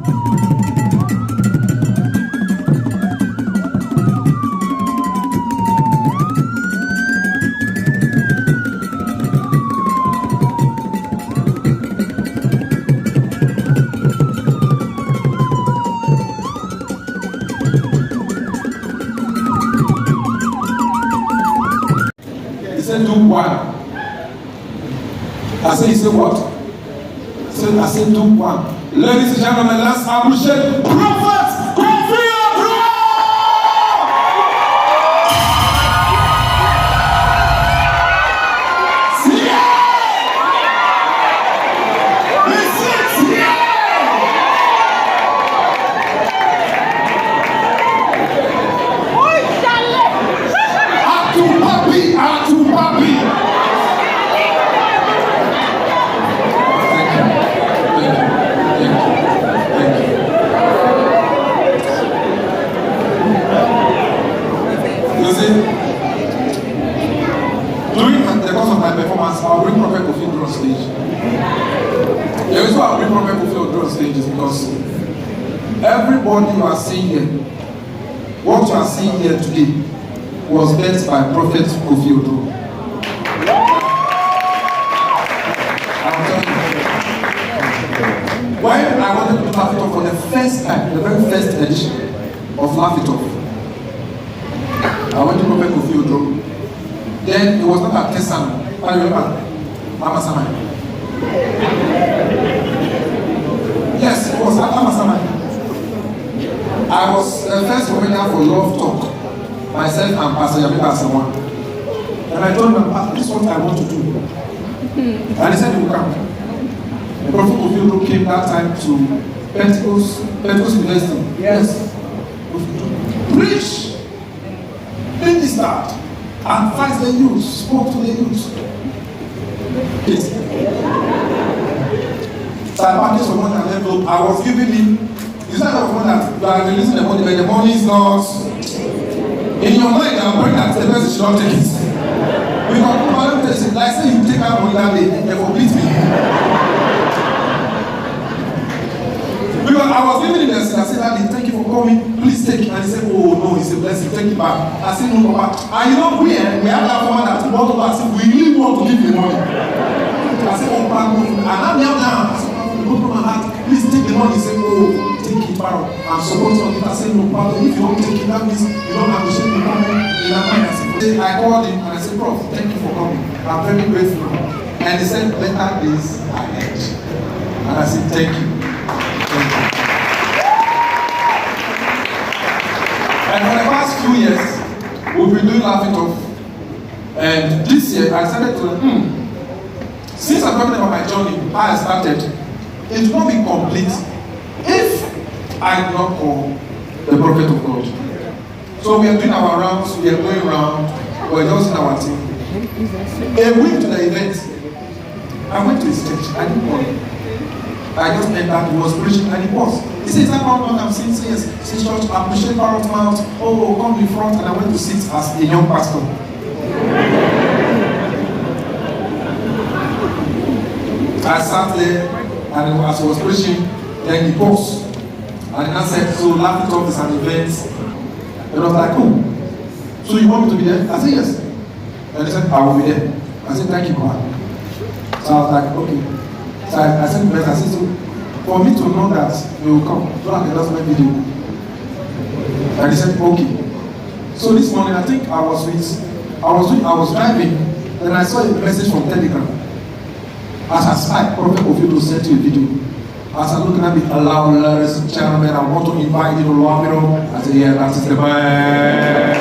Do one. I said, he said what? I said do one. Ladies and gentlemen, let's appreciate Prophet Kofi Oduro! During the course of my performance, I'll bring Prophet Kofi Oduro on stage. The reason why I'll bring Prophet Kofi Oduro on stage is because everybody you are seeing here, what you are seeing here today, was built by Prophet Kofi Oduro. I'll tell you. When I wanted to Laugh It Off for the first time, the very first edition of Laugh It Off, I went to Prophet Kofi Oduro. Then it was not at Tessan. I remember Mama Samai. Yes, it was at Mama Samai. I was the first comedian for Love Talk. Myself and Pastor Yamika Asamoah. And I told him, this is what I want to do. And he said he will come. The Prophet Kofi Oduro came that time to Pentecost University. Yes. Preach. Ministered. Advised the youth, spoke to the youth. Yes. So I packaged some money and envelope. I was giving him. It's not the money that you are releasing the money, but the money is not. In your mind, I'm praying that the person should not take it. Because like say you take out money that day, they complete me. Because I was giving him the message, I said, Daddy, thank you for coming, please take it. And he said, oh no, it's a blessing, take it back. I said, no, Papa. And you know, we have that woman that brought over, I said, we really want to give you the money. I said, oh, Papa, and I'm now. I said, Papa, go to my heart, please take the money. He said, oh, take it, Parrot. I'm supposed to give it. I said, no, Papa, if you don't take it, that means you don't appreciate the money in that mind. I called him and I said, Prof, thank you for coming. I'm very grateful. And he said, better days ahead. And I said, thank you. And for the past few years, we've been doing Laugh It Off. And this year, I started to, since I'm talking about my journey, how I started, it won't be complete if I do not call the Prophet of God. So we are doing our rounds, we are going around, we're just in our team. A week to the event, I went to his church, I didn't call him. I just entered, he was preaching, and he was. He said, is that not what I'm saying? He says, yes. He says, church, I appreciate Parrot Mount. Oh, come in front. And I went to sit as a young pastor. I sat there, and as he was preaching, then he paused. And then I said, so Laugh It Off is an event. And I was like, oh, so you want me to be there? I said, yes. And he said, I will be there. I said, thank you, man. So I was like, okay. So I said, I said, so for me to know that you will come, so I can just make video. And he said, okay. So this morning, I think I was driving, and I saw a message from Telegram. As I spy, Prophet Kofi Oduro sent you a video. As I'm looking at it, allow ladies and gentlemen, I want to invite you to Laugh It Off. I said, yeah, that's the man.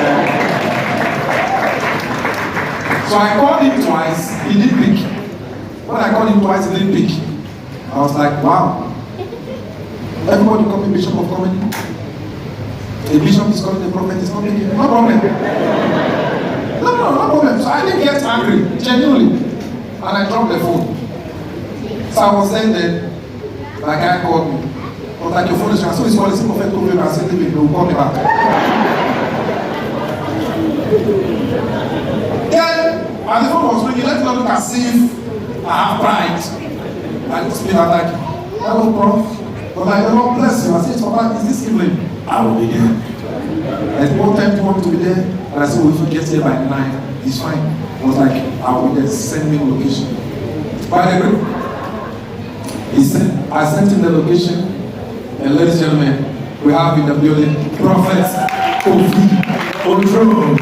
So I called him twice, he didn't pick. When I called him twice, he didn't pick. I was like, wow. Everybody call me Bishop of Comedy. The Bishop is calling the Prophet, is not picking. No problem. No problem. So I didn't get angry, genuinely. And I dropped the phone. So I was saying that, my guy called me. But like your phone is so he's calling Prophet Kofi, and I said, he will call me back. Then, and the phone was ringing, let me not look as if I have pride. And it's been like, hello, Prof. But like, the Lord bless you. I said, Papa, is this evening? I will be there. And one time you want me to be there? And I said, well, if you get here by 9, it's fine. I was like, I will be there, send me location. By the way, I sent him the location, and ladies and gentlemen, we have in the building Prophet Kofi Oduro.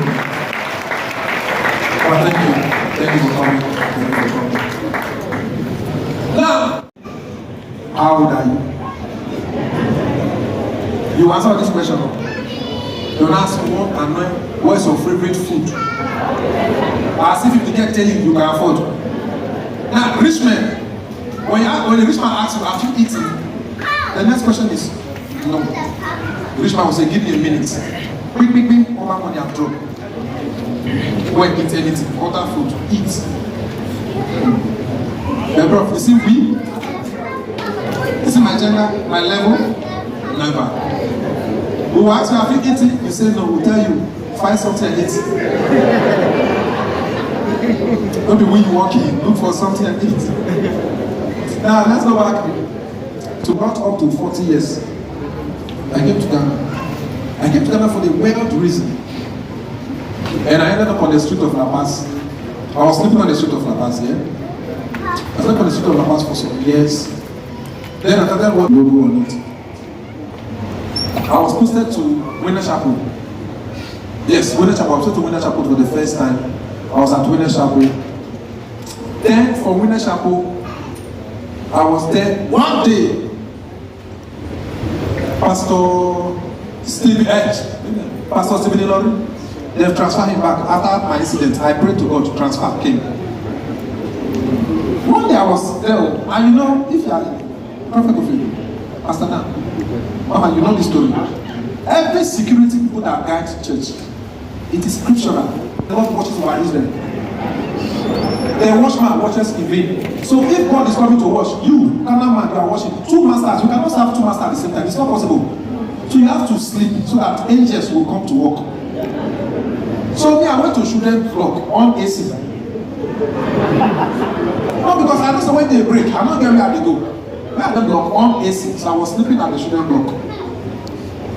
But thank you for coming. Now, how old are you? You answer this question. Don't ask what's your favorite food? As if you can tell you can afford. Now, rich men, when the rich man asks you, have you eaten? The next question is, no. The rich man will say, give me a minute. Quick, all my money I've dropped. Go and eat anything, order food, eat. The bro, you see me? You see my gender, my level? Never. We will ask you, have you eaten? You say no, we'll tell you, find something and eat. Maybe when you walk in, look for something and eat. Now, let's go back to not up to 40 years. I came to Ghana. I came to Ghana for the weird reason. And I ended up on the street of La Paz. I was sleeping on the street of La Paz, yeah? I slept on the street of La Paz for some years. Then I started working on it. I was posted to Winner Chapel. Yes, Winner Chapel. I was posted to Winner Chapel for the first time. I was at Winner Chapel. Then from Winner Chapel, I was there one day. Pastor Stephen Lori, they've transferred him back. After my incident, I prayed to God to transfer him. One day I was there, and you know, if you are Prophet Kofi, Pastor now, Mama, you know this story. Every security people that guide church, it is scriptural. The Lord watches over Israel. The watchman watches in vain. So if God is coming to watch, you, carnal man, you are watching. Two masters, you cannot serve two masters at the same time. It's not possible. So you have to sleep so that angels will come to work. So me, I went to children's block on AC. Not because I don't know when they break. I'm not getting where they go. Where are they block on AC? So I was sleeping at the children's block.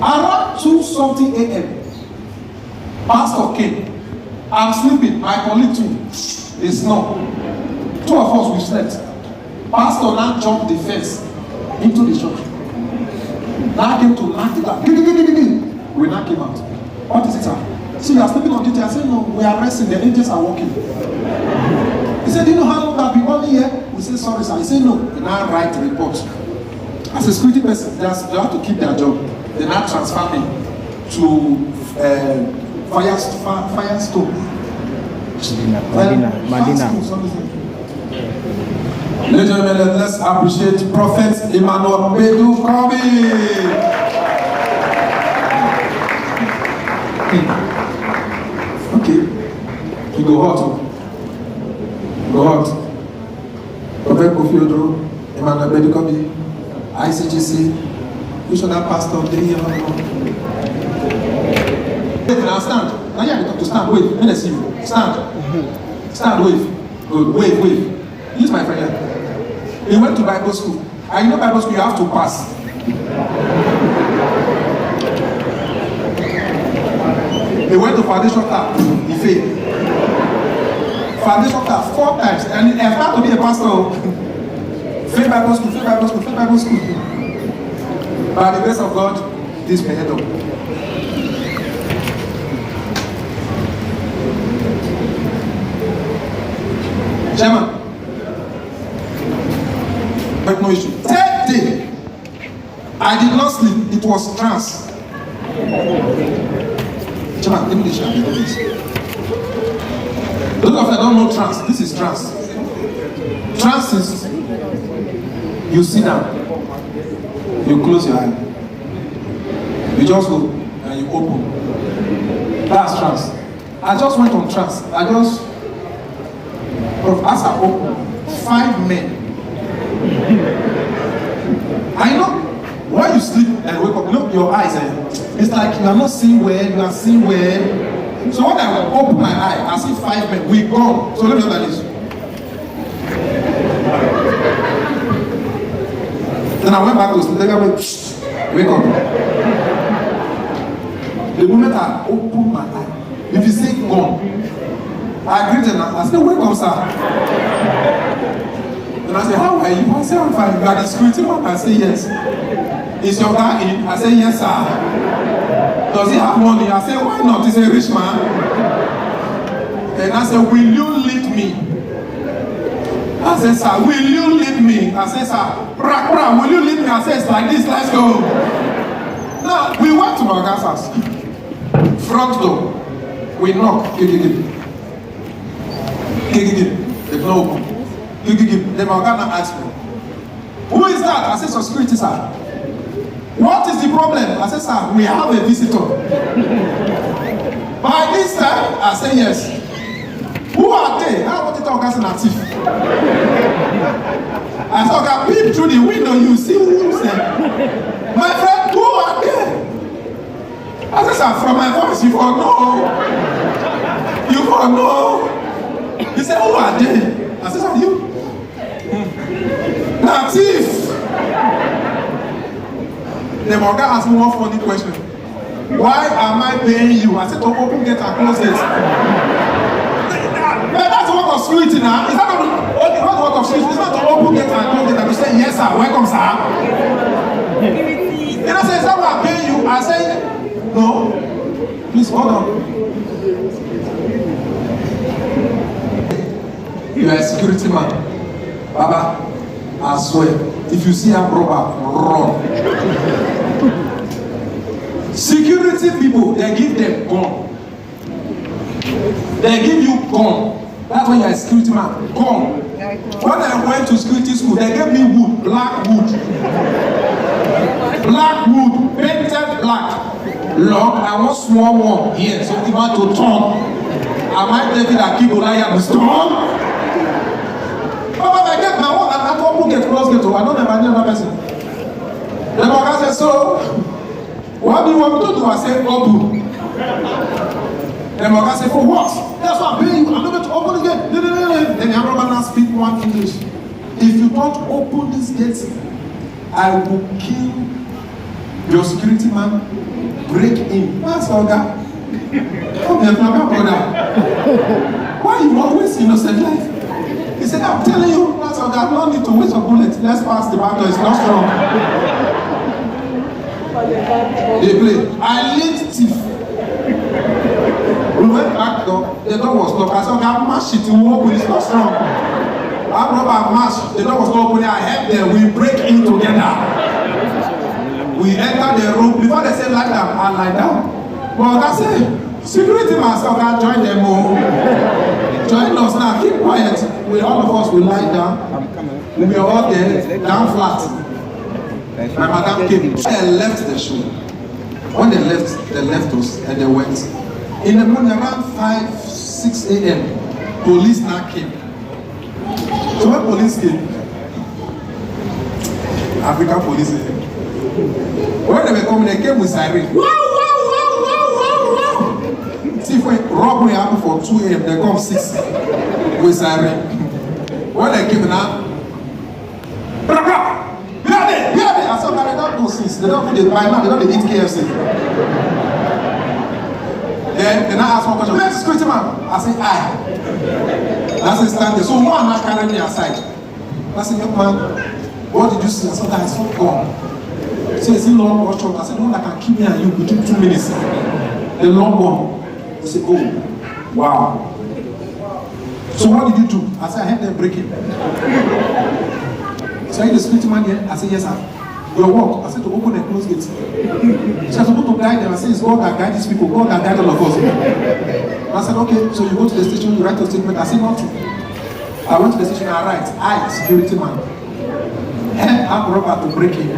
Around 2:something a.m., Pastor came. I'm sleeping. My colleague too. They snore. Two of us, we slept. Pastor now jumped the fence into the church. Now came to knock the door. We now came out. What is it, sir? So you are sleeping on duty. I said, no, we are resting. The angels are walking. He said, do you know how long I've been only here? We said, sorry, sir. He said, no. They now write the report. As a security person, they have to keep their job. They now transfer me to Firestone. Madina. Ladies and gentlemen, let's appreciate Prophet Badu Kobi. Okay. You go hot. Prophet Kofi Oduro Badu Kobi, ICGC, missionary pastor, now stand. Now you have to stand. Wave. Let us see you. Stand. Stand. Wave. Good. Wave. He's my friend. He went to Bible school. And you know Bible school, you have to pass. He went to foundation class. He failed. Foundation class 4 times. And he had to be a pastor. Failed Bible school. By the grace of God, this may head up. Chairman, but no issue. Third day, I did not sleep. It was trance. Chairman, give me the chair. Those of you that don't know trance, this is trance. Trance is you sit down, you close your eye, you just go and you open. That's trance. I just went on trance. As I opened, 5 men. I know when you sleep and wake up, look your eyes, it's like you are not seeing well, you are seeing well. So when I open my eye, I see 5 men, we gone. So let me know that is. Then I went back to the guy went, wake up. The moment I opened my eye, if you say gone, I greeted him. I said, welcome, sir. And I said, how are you? I said, I'm fine. You are the security man? I said, yes. Is your guy in? I said, yes, sir. Does he have money? I said, why not? He's a rich man. And I said, will you lead me? I said, sir, will you lead me? I said, sir, will you lead me? I said, it's like this, let's go. Now, we went to my guy's house. Front door. We knock. They don't open. Then my guy asked me, who is that? I said, so security, sir. What is the problem? I said, sir, we have a visitor. By this time, I said, yes. Who are they? I want to talk as an thief. I said, okay, peep through the window, you see who is there. My friend, who are they? I said, sir, from my voice, you for know. You for know. He said, who are they? I said, sir, you. Now, thief. The Morgan asked me one funny question. Why am I paying you? I said, to open gate and close it. That's the work of security now. Is that not the work of security? It's not to open gate and close it and to say, yes, sir, welcome, sir. You know, say, is that why I'm paying you? I say, no. Please, hold on. You are a security man. Baba, I swear, if you see a robber, run. Security people, they give them gun. They give you gun. That's when you're a security man. Gun. When I went to security school, they gave me wood, black wood. Black wood, painted black. Long, I want small one here, so if I to turn. I might David Akigolaya the storm. But I get my one, I don't get close, get to, I don't have any other person. The man said, so, what do you want me to do? I said, open. The man said, for what? That's what I'm paying you. I'm not going to open again. Then the other man speak one English. If you don't open this gate, I will kill your security man, break in. That's all that. Come here, my brother. Why you always innocent life? He said, I'm telling you, that's all that. No need to waste a bullet. Let's pass the battle. It's not strong. They play. I lead thief. We went back door. The door was locked. I said, okay, I'm mash it. You open. It's not strong. I brought my mash. The door was not open. I helped them. We break in together. We enter the room. Before they said lie down, I lie down. But I said, security myself, I join them all. Join us now. Keep quiet. We all of us will lie down. We were all there, down flat. My madam came. They left the show. When they left us and they went. In the morning around 5-6 a.m., police now came. So when police came, African police, when they were coming, they came with siren. See, if we robbery happened for 2 a.m., they come 6 with siren. When they came now, I said, they don't do since. They don't eat by now, they don't eat KFC. Then I asked one question, where's the security man? I said, I said, stand there. So one man carried me aside. I said, young man, what did you see? I said, I saw gone. He said, is it long or short? I said, the one that can keep me and you between 2 minutes. The long one. He said, oh, wow. So what did you do? I said, I had them break it. So are you the security man here? I said, yes, sir. Your work? I said, to open and close gates. So I was supposed to guide them. I said, it's God that guides these people. God that guides all of us. I said, okay, so you go to the station, you write a statement. I said, not to. I went to the station, I write, I, security man, help our robber to break in.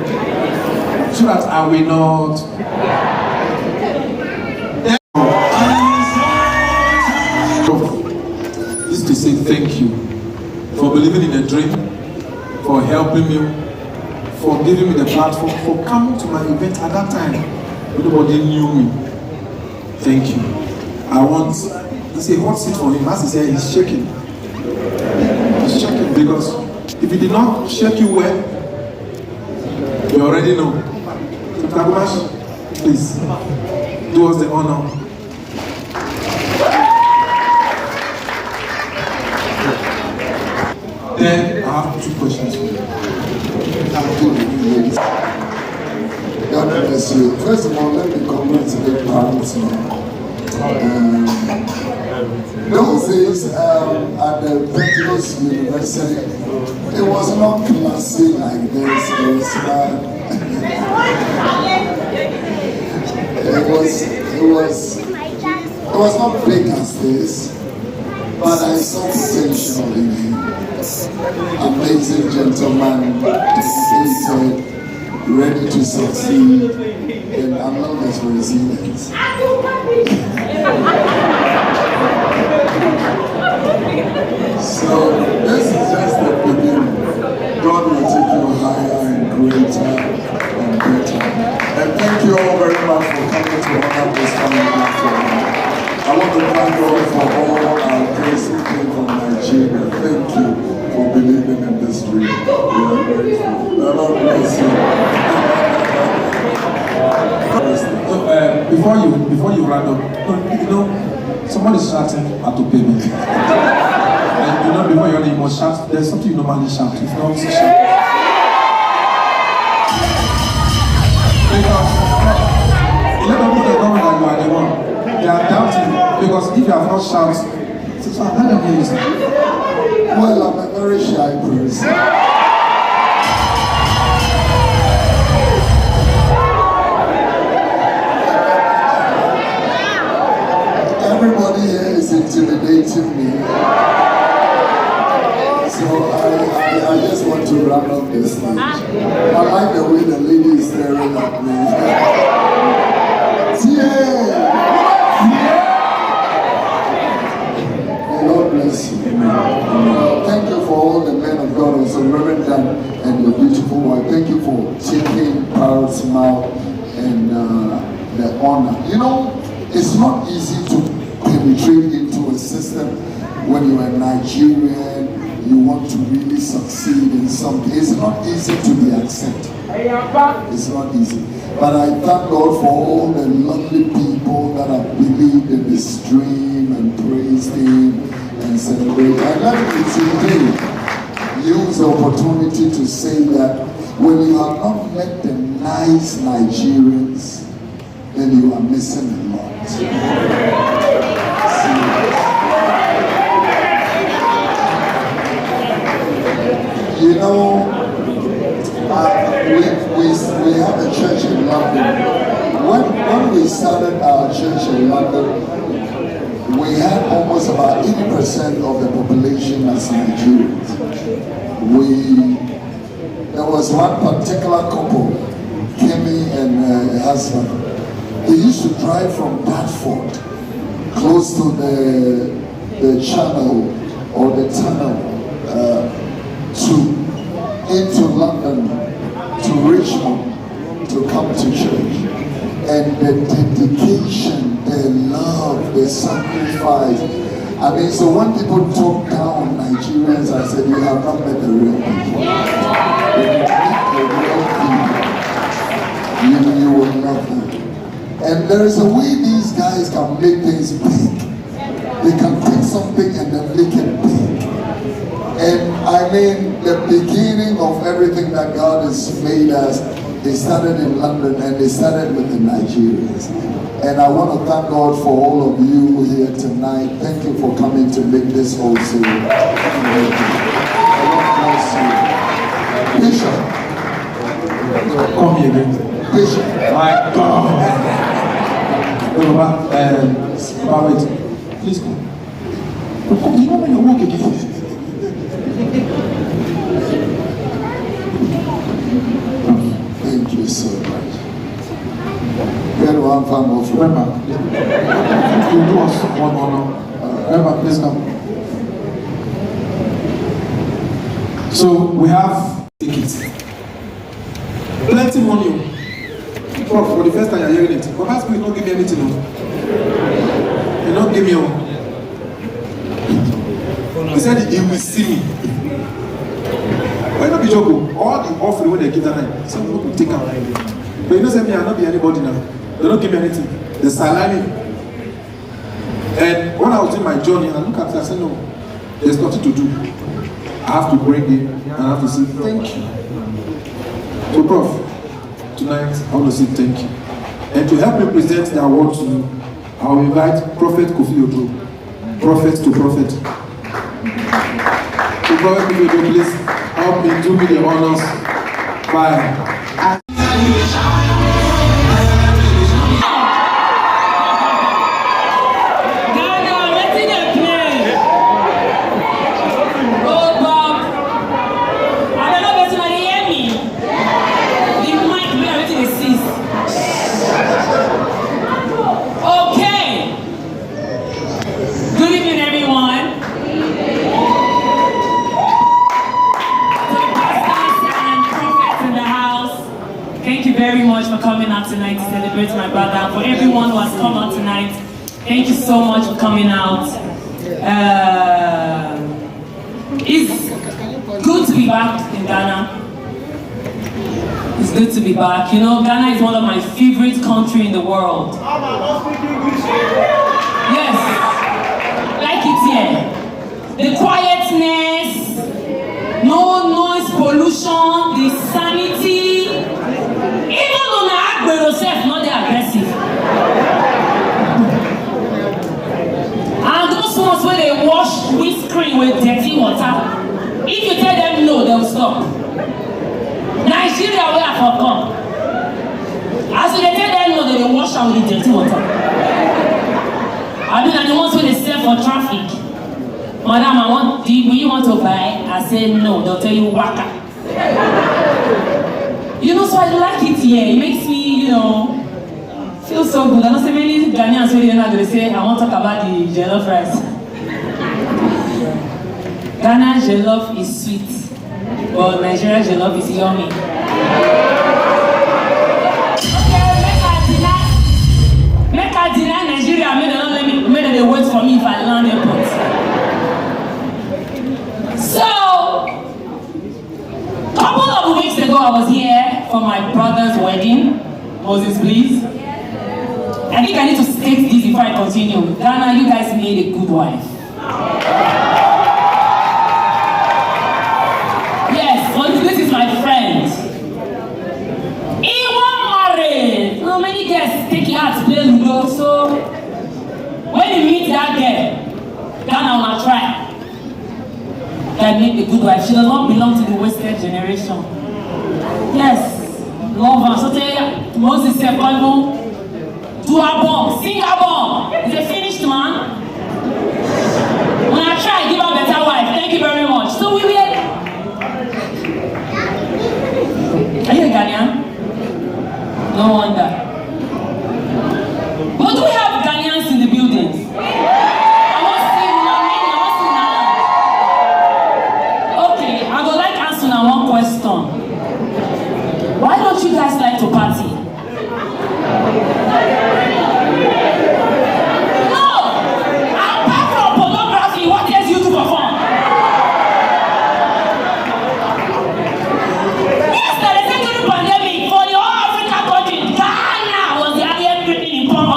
So that I will not. This to say thank you for believing in a dream, for helping me, for giving me the platform, for coming to my event at that time. Nobody knew me. Thank you. It's a hot seat for him. As he said, he's shaking. He's shaking because if he did not shake you well, You already know. Tabumash, please do us the honor. Then I have 2 questions for you. God bless you. First of all, let me congratulate Parrot. Those days at the Pentecost University, it was not classy like this. It was not big as this, but I saw potential in him. Amazing gentleman, dedicated, ready to succeed, and I'm not as resilient. So this is just the beginning. God will take you higher and greater and better. And thank you all very much for coming to honor this coming platform. I want to thank God for all our praise who came from Nigeria. Thank you for believing in this dream. We are grateful. The Lord bless you. Before you round up, somebody's shouting at to payment. And before you must shout, there's something you normally shout. If not, shout. Because 11 people that know that you are the one. They are doubting because if you have not shouted, so I don't hear you. Well, I'm a very shy person. Everybody here is intimidating me. So I just want to run up this stage. I like the way the lady is staring at me. Yeah. God bless you. Thank you for all the men of God, also Reverend Dan and your beautiful wife. Thank you for taking Parrot's mouth and the honor. It's not easy to penetrate into a system when you're a Nigerian, you want to really succeed in something. It's not easy to be accepted. It's not easy. But I thank God for all the lovely people that have believed in this dream and praised Him and celebrate. I'd like to today use the opportunity to say that when you have not met the nice Nigerians, then you are missing a lot. We have a church in London. When we started our church in London, we had almost about 80% of the population as Nigerians. There was one particular couple, Kimmy and her husband. They used to drive from Bradford, close to the channel or the tunnel, into London, to Richmond, to come to church. And the dedication, the love, the sacrifice. So when people talk down on Nigerians, I said, you have not met the real people. When you meet the real people, you will love them. And there is a way these guys can make things big. They can take something and then make it big. And the beginning of everything that God has made us, they started in London and they started with the Nigerians. And I want to thank God for all of you here tonight. Thank you for coming to make this also. God bless you. Bishop. Come here again. Bishop. My God. Wait. Please come. You know when you walk again. Thank you so much. Get one farm of Remember, you do us one honor. Remember, please come. So we have tickets. Plenty money. Prof, for the first time you're hearing it. But last week, don't give me anything. You don't give me one. He said he will see me. But not be joke. All the offering when they give that night, some people take out. But you know, say me, I'll not be anybody now. They don't give me anything. They salary. And when I was doing my journey, I look at it, I said, no, there's nothing to do. I have to bring it and I have to say thank you. So, Prof, tonight I want to say thank you. And to help me present the award to you, I will invite Prophet Kofi Oduro, prophet to prophet. So, Prophet Kofi Oduro, please help me do me the honors by. Coming out tonight to celebrate my brother. For everyone who has come out tonight, thank you so much for coming out. It's good to be back in Ghana. It's good to be back. You know, Ghana is one of my favorite countries in the world. Yes, like it here. The quietness, no noise pollution, the sanity. Even on the act by yourself, not the aggressive. And those ones where they wash windscreen with dirty water, if you tell them no, they will stop. Nigeria where I for come. As they tell them no, they will wash out with dirty water. I mean, and the ones where they sell for traffic. Madam, will you want to buy? I say no, they'll tell you waka. You know, so I like it here. It makes me, you know, feel so good. I know so many Ghanaians who are going to say, I want to talk about the jollof rice. Ghana jollof is sweet, but Nigeria jollof is yummy. Okay, make I deny Nigeria. Make they wait for me if I land airport. So, couple of weeks ago, I was here for my brother's wedding. Moses, please. I think I need to state this before I continue. Ghana, you guys made a good wife. Yes, well, this is my friend. He won't marry. So many girls take it out to play Ludo. So, when you meet that girl, Ghana will try. That made a good wife. She does not belong to the wasted generation. Yes, love her. So tell Moses said, do a bomb, sing a bomb. He's a finished man. When I try, give her a better wife. Thank you very much. So we will. Are you a Ghanaian? No wonder. But do we have Ghanaians in the buildings? One question. Why don't you guys like to party? No! Apart from pornography, what else you to perform? Yes, there is a during pandemic for the whole African country. Ghana was the highest rating in porn.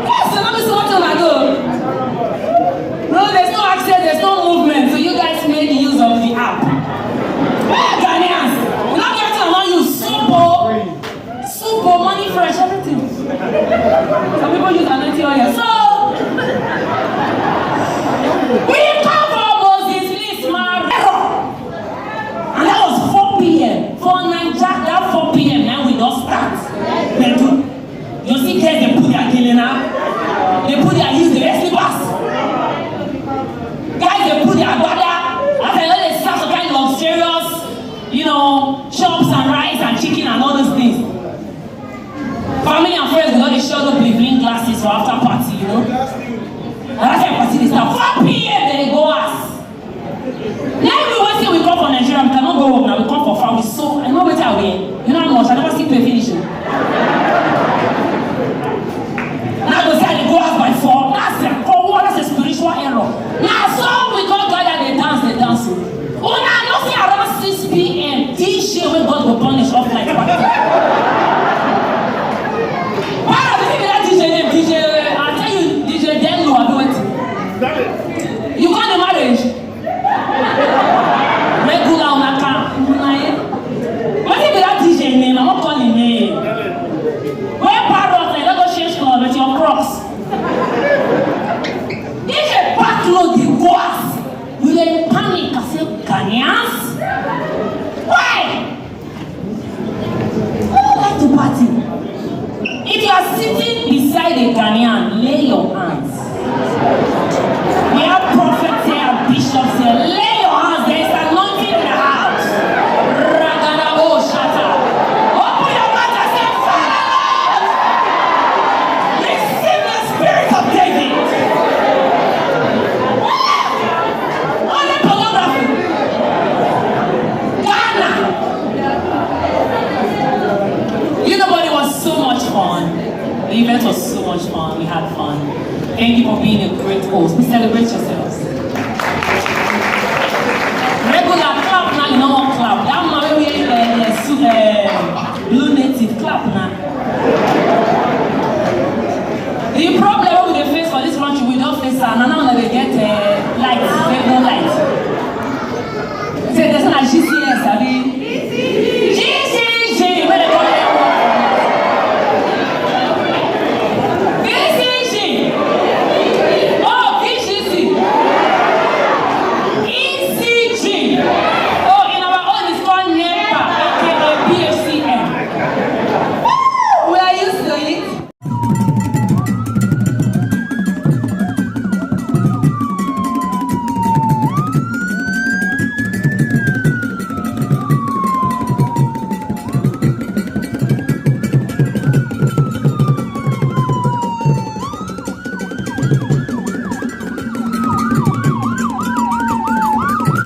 Yes, so let me see what I do. No, there's no access, there's no movement, so you guys made use of the app. Ghanaians, we're not getting along you super money fresh, everything. Some people use anointing oil. So we come for Moses, please, my Parrot. And that was 4 p.m. For Nigeria, that 4 p.m. now we don't start. You see guys, they put their killing out. They put their heels, the rest bus. Guys, they put their agbada. After that, they start some kind of luxurious, you know, chops and rice and chicken and all those things. Family and friends, they showed up with green glasses for after party, you know. And that's why party they start 4 p.m. Then they go ass. Now we wait till we come for Nigeria, we cannot go home now, we come for family. So I know better way. You know how much? I never see pay finish. Now they say they go ass by 4. That's a spiritual error. Now so we go gather, they dance. Oh now, no see a Ghanaian, lay your hands. We have prophets here and bishops here. Lay your hands. There is anointing in the house. Ragadabo shata. Open your mouth and say, Father, receive the spirit of David. Only pornography. Ghana. You know, but it was so much fun. The event was so much fun. We had fun. Thank you for being a great host. We celebrate yourselves. Regular clap now, you know what clap. That man we blue native clap now.